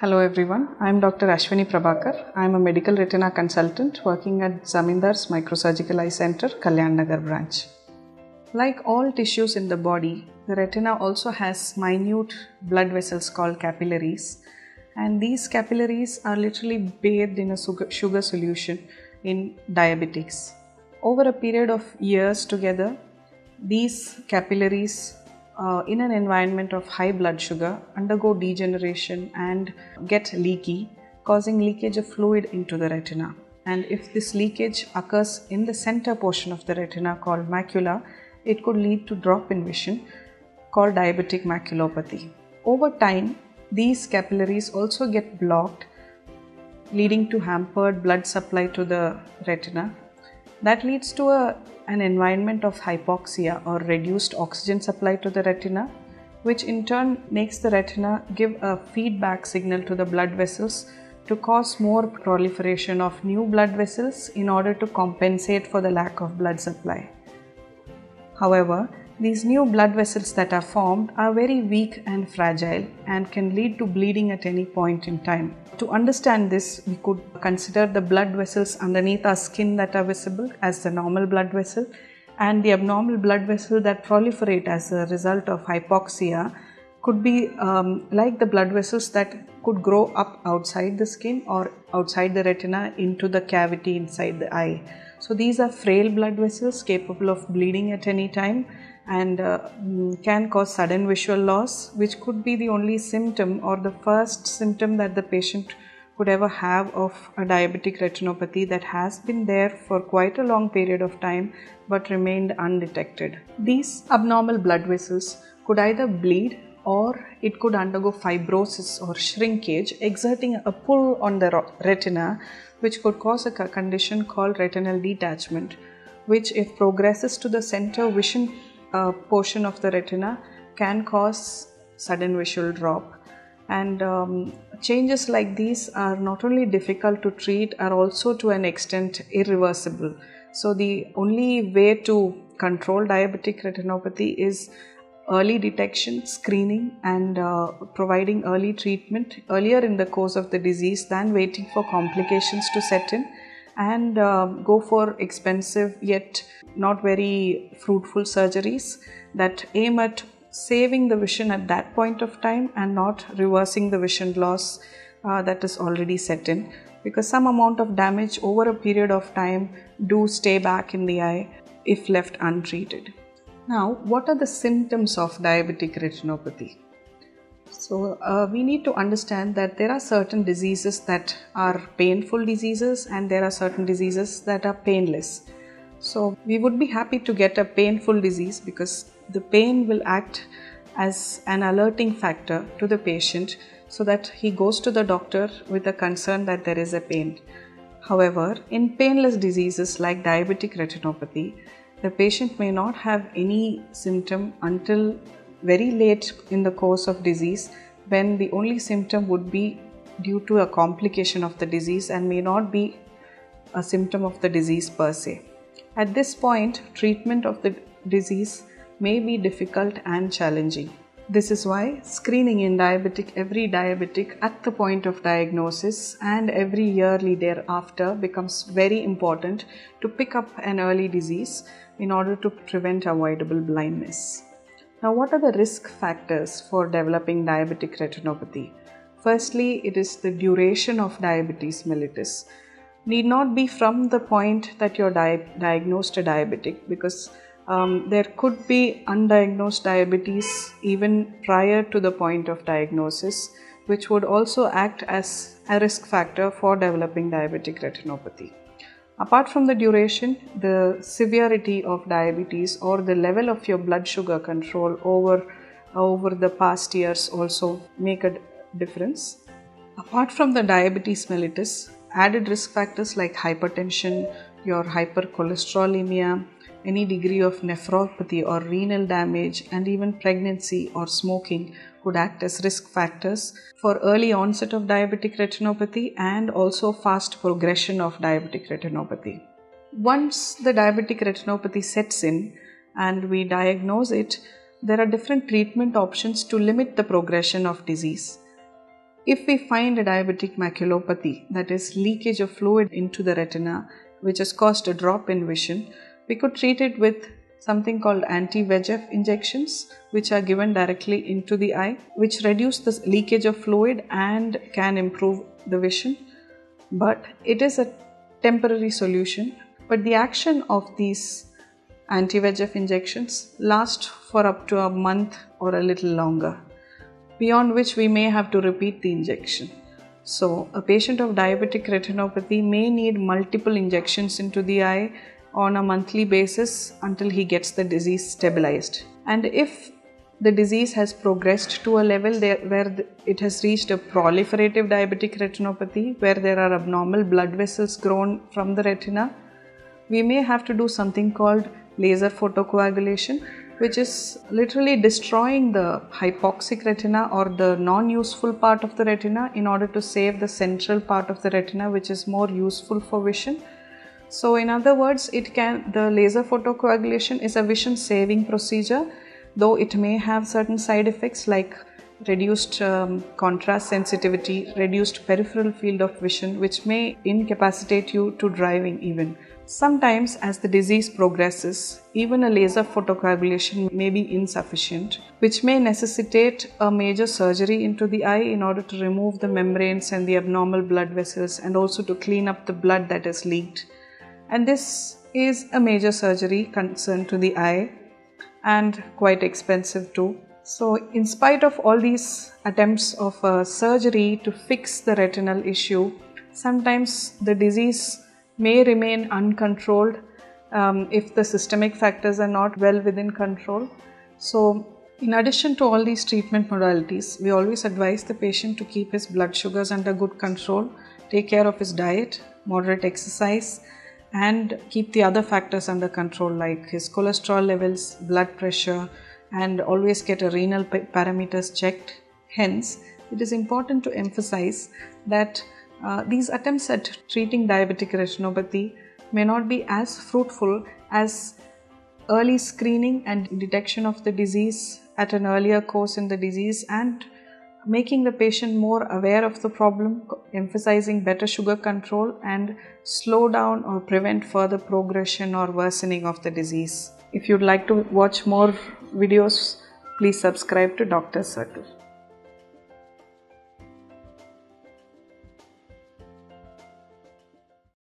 Hello everyone, I am Dr. Ashwini Prabhakar. I am a medical retina consultant working at Zamindar Microsurgical Eye Centre, Kalyan Nagar branch. Like all tissues in the body, the retina also has minute blood vessels called capillaries, and these capillaries are literally bathed in a sugar solution in diabetics. Over a period of years together, these capillaries in an environment of high blood sugar undergo degeneration and get leaky, causing leakage of fluid into the retina. And if this leakage occurs in the center portion of the retina called macula, it could lead to drop in vision called diabetic maculopathy. Over time, these capillaries also get blocked, leading to hampered blood supply to the retina. That leads to an environment of hypoxia or reduced oxygen supply to the retina, which in turn makes the retina give a feedback signal to the blood vessels to cause more proliferation of new blood vessels in order to compensate for the lack of blood supply. However, these new blood vessels that are formed are very weak and fragile and can lead to bleeding at any point in time. To understand this, we could consider the blood vessels underneath our skin that are visible as the normal blood vessel, and the abnormal blood vessel that proliferate as a result of hypoxia could be like the blood vessels that could grow up outside the skin or outside the retina into the cavity inside the eye. So these are frail blood vessels capable of bleeding at any time and can cause sudden visual loss, which could be the only symptom or the first symptom that the patient could ever have of a diabetic retinopathy that has been there for quite a long period of time but remained undetected. These abnormal blood vessels could either bleed or it could undergo fibrosis or shrinkage, exerting a pull on the retina, which could cause a condition called retinal detachment, which if progresses to the center vision portion of the retina can cause sudden visual drop. And changes like these are not only difficult to treat, are also to an extent irreversible. So the only way to control diabetic retinopathy is early detection, screening, and providing early treatment earlier in the course of the disease than waiting for complications to set in, and go for expensive yet not very fruitful surgeries that aim at saving the vision at that point of time and not reversing the vision loss that is already set in, because some amount of damage over a period of time do stay back in the eye if left untreated. Now, what are the symptoms of diabetic retinopathy? So, we need to understand that there are certain diseases that are painful diseases and there are certain diseases that are painless. So, we would be happy to get a painful disease because the pain will act as an alerting factor to the patient so that he goes to the doctor with a concern that there is a pain. However, in painless diseases like diabetic retinopathy, the patient may not have any symptom until very late in the course of disease, when the only symptom would be due to a complication of the disease and may not be a symptom of the disease per se. At this point, treatment of the disease may be difficult and challenging. This is why screening in every diabetic at the point of diagnosis and every yearly thereafter becomes very important to pick up an early disease in order to prevent avoidable blindness. Now, what are the risk factors for developing diabetic retinopathy? Firstly, it is the duration of diabetes mellitus. Need not be from the point that you're diagnosed a diabetic, because there could be undiagnosed diabetes even prior to the point of diagnosis, which would also act as a risk factor for developing diabetic retinopathy. Apart from the duration, the severity of diabetes or the level of your blood sugar control over the past years also make a difference. Apart from the diabetes mellitus, added risk factors like hypertension, your hypercholesterolemia, any degree of nephropathy or renal damage, and even pregnancy or smoking could act as risk factors for early onset of diabetic retinopathy and also fast progression of diabetic retinopathy. Once the diabetic retinopathy sets in and we diagnose it, there are different treatment options to limit the progression of disease. if we find a diabetic maculopathy, that is leakage of fluid into the retina, which has caused a drop in vision, we could treat it with something called anti-VEGF injections, which are given directly into the eye, which reduce the leakage of fluid and can improve the vision. But it is a temporary solution. But the action of these anti-VEGF injections lasts for up to a month or a little longer, beyond which we may have to repeat the injection. So, a patient of diabetic retinopathy may need multiple injections into the eye on a monthly basis until he gets the disease stabilized. And if the disease has progressed to a level where it has reached a proliferative diabetic retinopathy, where there are abnormal blood vessels grown from the retina, we may have to do something called laser photocoagulation, which is literally destroying the hypoxic retina or the non-useful part of the retina in order to save the central part of the retina, which is more useful for vision. So in other words, the laser photocoagulation is a vision saving procedure, though it may have certain side effects like reduced contrast sensitivity, reduced peripheral field of vision, which may incapacitate you to driving even. Sometimes as the disease progresses, even a laser photocoagulation may be insufficient, which may necessitate a major surgery into the eye in order to remove the membranes and the abnormal blood vessels and also to clean up the blood that is leaked. And this is a major surgery concerned to the eye and quite expensive too. So in spite of all these attempts of surgery to fix the retinal issue, sometimes the disease may remain uncontrolled if the systemic factors are not well within control. So in addition to all these treatment modalities, we always advise the patient to keep his blood sugars under good control, take care of his diet, moderate exercise, and keep the other factors under control like his cholesterol levels, blood pressure, and always get a renal parameters checked. Hence, it is important to emphasize that these attempts at treating diabetic retinopathy may not be as fruitful as early screening and detection of the disease at an earlier course in the disease and making the patient more aware of the problem, emphasizing better sugar control and slow down or prevent further progression or worsening of the disease. If you'd like to watch more videos, please subscribe to Doctor's Circle.